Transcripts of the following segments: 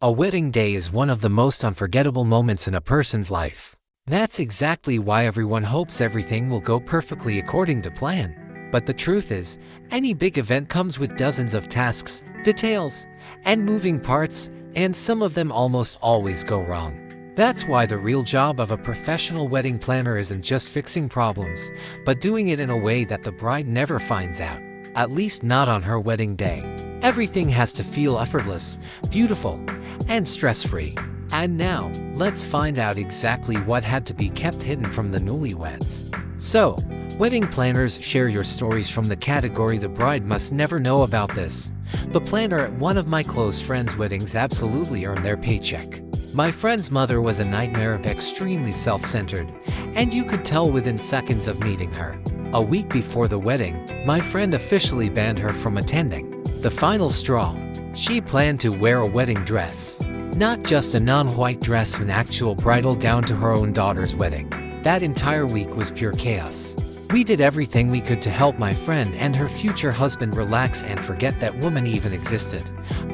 A wedding day is one of the most unforgettable moments in a person's life. That's exactly why everyone hopes everything will go perfectly according to plan. But the truth is, any big event comes with dozens of tasks, details, and moving parts, and some of them almost always go wrong. That's why the real job of a professional wedding planner isn't just fixing problems, but doing it in a way that the bride never finds out. At least not on her wedding day. Everything has to feel effortless, beautiful, and stress-free. And now, let's find out exactly what had to be kept hidden from the newlyweds. So, wedding planners, share your stories from the category "The bride must never know about this." The planner at one of my close friends' weddings absolutely earned their paycheck. My friend's mother was a nightmare of extremely self-centered, and you could tell within seconds of meeting her. A week before the wedding, my friend officially banned her from attending. The final straw. She planned to wear a wedding dress. Not just a non-white dress, an actual bridal gown to her own daughter's wedding. That entire week was pure chaos. We did everything we could to help my friend and her future husband relax and forget that woman even existed.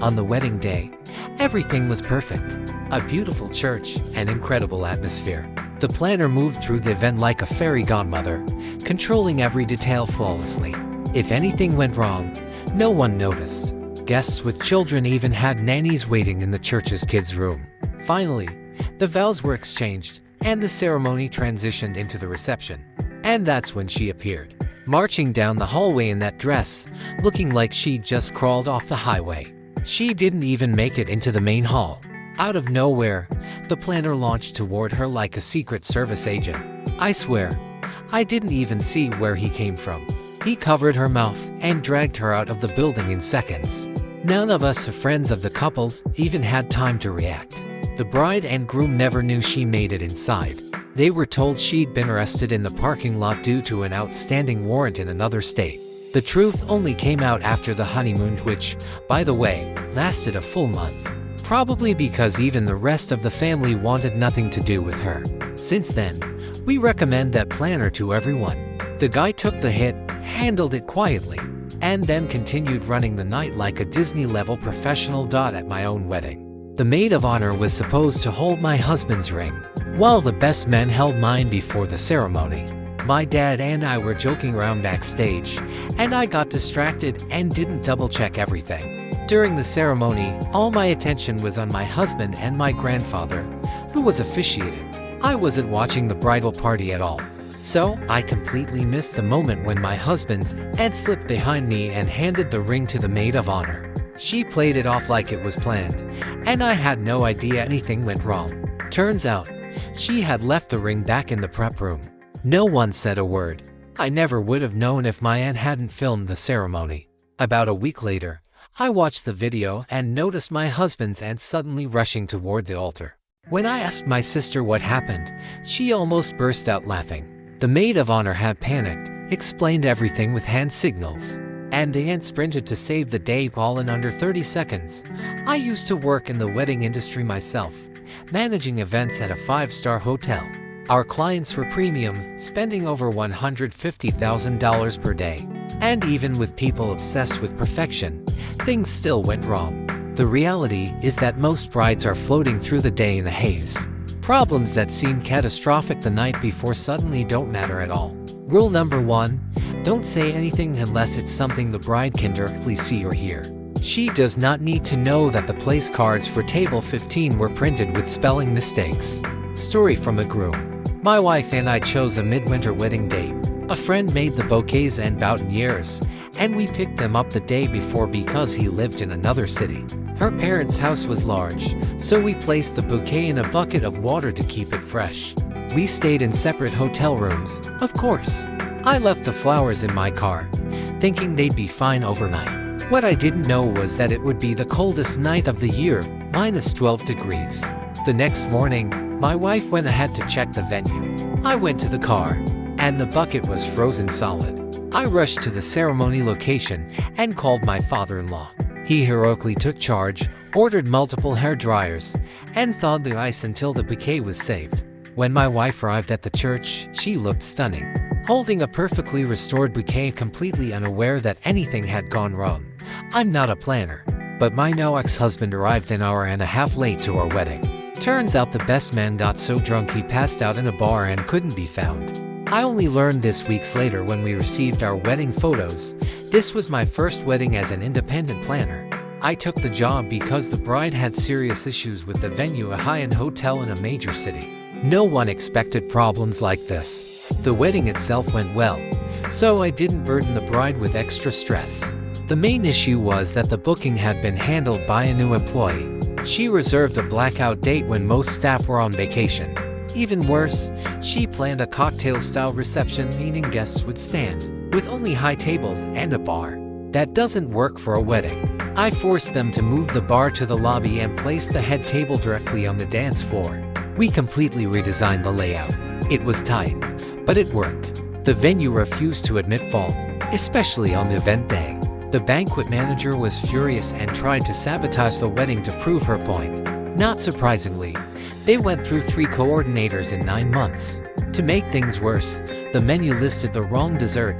On the wedding day, everything was perfect. A beautiful church, an incredible atmosphere. The planner moved through the event like a fairy godmother, controlling every detail flawlessly. If anything went wrong, no one noticed. Guests with children even had nannies waiting in the church's kids' room. Finally, the vows were exchanged, and the ceremony transitioned into the reception. And that's when she appeared, marching down the hallway in that dress, looking like she'd just crawled off the highway. She didn't even make it into the main hall. Out of nowhere, the planner launched toward her like a Secret Service agent. I swear, I didn't even see where he came from. He covered her mouth and dragged her out of the building in seconds. None of us friends of the couple even had time to react. The bride and groom never knew she made it inside. They were told she'd been arrested in the parking lot due to an outstanding warrant in another state. The truth only came out after the honeymoon, which, by the way, lasted a full month. Probably because even the rest of the family wanted nothing to do with her. Since then, we recommend that planner to everyone. The guy took the hit, handled it quietly, and then continued running the night like a Disney-level professional. At my own wedding, the maid of honor was supposed to hold my husband's ring, while the best man held mine before the ceremony. My dad and I were joking around backstage, and I got distracted and didn't double-check everything. During the ceremony, all my attention was on my husband and my grandfather, who was officiating. I wasn't watching the bridal party at all. So, I completely missed the moment when my husband's aunt slipped behind me and handed the ring to the maid of honor. She played it off like it was planned, and I had no idea anything went wrong. Turns out, she had left the ring back in the prep room. No one said a word. I never would have known if my aunt hadn't filmed the ceremony. About a week later, I watched the video and noticed my husband's aunt suddenly rushing toward the altar. When I asked my sister what happened, she almost burst out laughing. The maid of honor had panicked, explained everything with hand signals, and the aunt sprinted to save the day all in under 30 seconds. I used to work in the wedding industry myself, managing events at a 5-star hotel. Our clients were premium, spending over $150,000 per day. And even with people obsessed with perfection, things still went wrong. The reality is that most brides are floating through the day in a haze. Problems that seem catastrophic the night before suddenly don't matter at all. Rule number 1, don't say anything unless it's something the bride can directly see or hear. She does not need to know that the place cards for table 15 were printed with spelling mistakes. Story from a groom. My wife and I chose a midwinter wedding date. A friend made the bouquets and bouquets, and we picked them up the day before because he lived in another city. Her parents' house was large, so we placed the bouquet in a bucket of water to keep it fresh. We stayed in separate hotel rooms, of course. I left the flowers in my car, thinking they'd be fine overnight. What I didn't know was that it would be the coldest night of the year, -12 degrees. The next morning, my wife went ahead to check the venue. I went to the car, and the bucket was frozen solid. I rushed to the ceremony location and called my father-in-law. He heroically took charge, ordered multiple hair dryers, and thawed the ice until the bouquet was saved. When my wife arrived at the church, she looked stunning, holding a perfectly restored bouquet, completely unaware that anything had gone wrong. I'm not a planner, But my now ex-husband arrived an hour and a half late to our wedding. Turns out the best man got so drunk he passed out in a bar and couldn't be found. I only learned this weeks later when we received our wedding photos. This was my first wedding as an independent planner. I took the job because the bride had serious issues with the venue, a high-end hotel in a major city. No one expected problems like this. The wedding itself went well, so I didn't burden the bride with extra stress. The main issue was that the booking had been handled by a new employee. She reserved a blackout date when most staff were on vacation. Even worse, she planned a cocktail-style reception, meaning guests would stand, with only high tables and a bar. That doesn't work for a wedding. I forced them to move the bar to the lobby and place the head table directly on the dance floor. We completely redesigned the layout. It was tight, but it worked. The venue refused to admit fault, especially on the event day. The banquet manager was furious and tried to sabotage the wedding to prove her point. Not surprisingly, they went through 3 coordinators in 9 months. To make things worse, the menu listed the wrong dessert,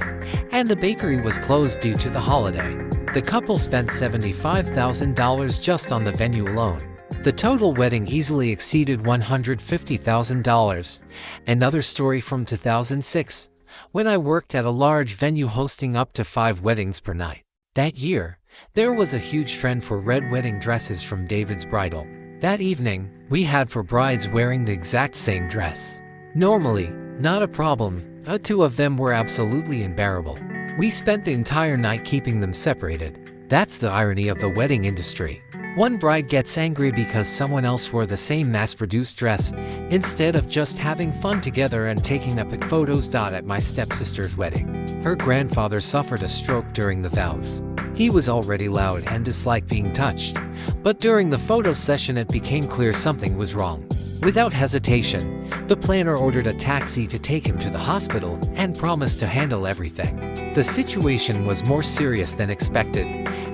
and the bakery was closed due to the holiday. The couple spent $75,000 just on the venue alone. The total wedding easily exceeded $150,000. Another story from 2006, when I worked at a large venue hosting up to 5 weddings per night. That year, there was a huge trend for red wedding dresses from David's Bridal. That evening, we had 4 brides wearing the exact same dress. Normally, not a problem, but 2 of them were absolutely unbearable. We spent the entire night keeping them separated. That's the irony of the wedding industry. One bride gets angry because someone else wore the same mass-produced dress, instead of just having fun together and taking epic photos. At my stepsister's wedding, her grandfather suffered a stroke during the vows. He was already loud and disliked being touched, but during the photo session it became clear something was wrong. Without hesitation, the planner ordered a taxi to take him to the hospital and promised to handle everything. The situation was more serious than expected,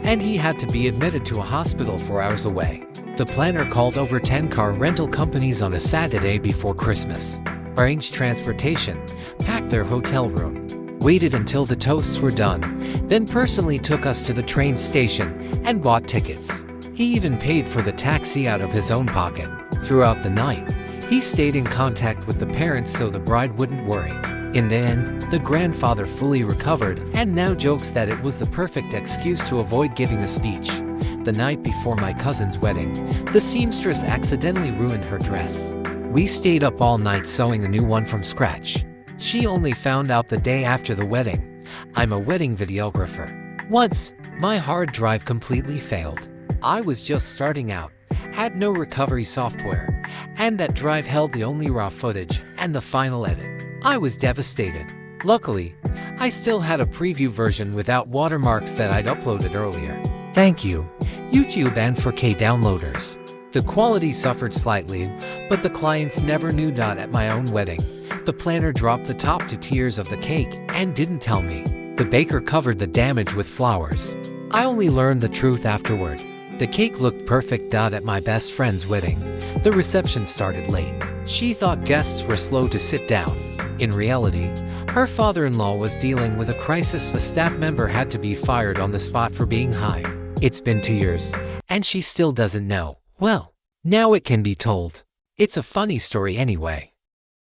and he had to be admitted to a hospital 4 hours away. The planner called over 10 car rental companies on a Saturday before Christmas, arranged transportation, packed their hotel room, waited until the toasts were done, then personally took us to the train station and bought tickets. He even paid for the taxi out of his own pocket. Throughout the night, he stayed in contact with the parents so the bride wouldn't worry. In the end, the grandfather fully recovered and now jokes that it was the perfect excuse to avoid giving a speech. The night before my cousin's wedding, the seamstress accidentally ruined her dress. We stayed up all night sewing a new one from scratch. She only found out the day after the wedding. I'm a wedding videographer. Once, my hard drive completely failed. I was just starting out, had no recovery software, and that drive held the only raw footage and the final edit. I was devastated. Luckily, I still had a preview version without watermarks that I'd uploaded earlier. Thank you, YouTube and 4K downloaders. The quality suffered slightly, but the clients never knew. At my own wedding, the planner dropped the top 2 tiers of the cake and didn't tell me. The baker covered the damage with flowers. I only learned the truth afterward. The cake looked perfect. At my best friend's wedding, the reception started late. She thought guests were slow to sit down. In reality, her father-in-law was dealing with a crisis. The staff member had to be fired on the spot for being high. It's been 2 years, and she still doesn't know. Well, now it can be told. It's a funny story anyway.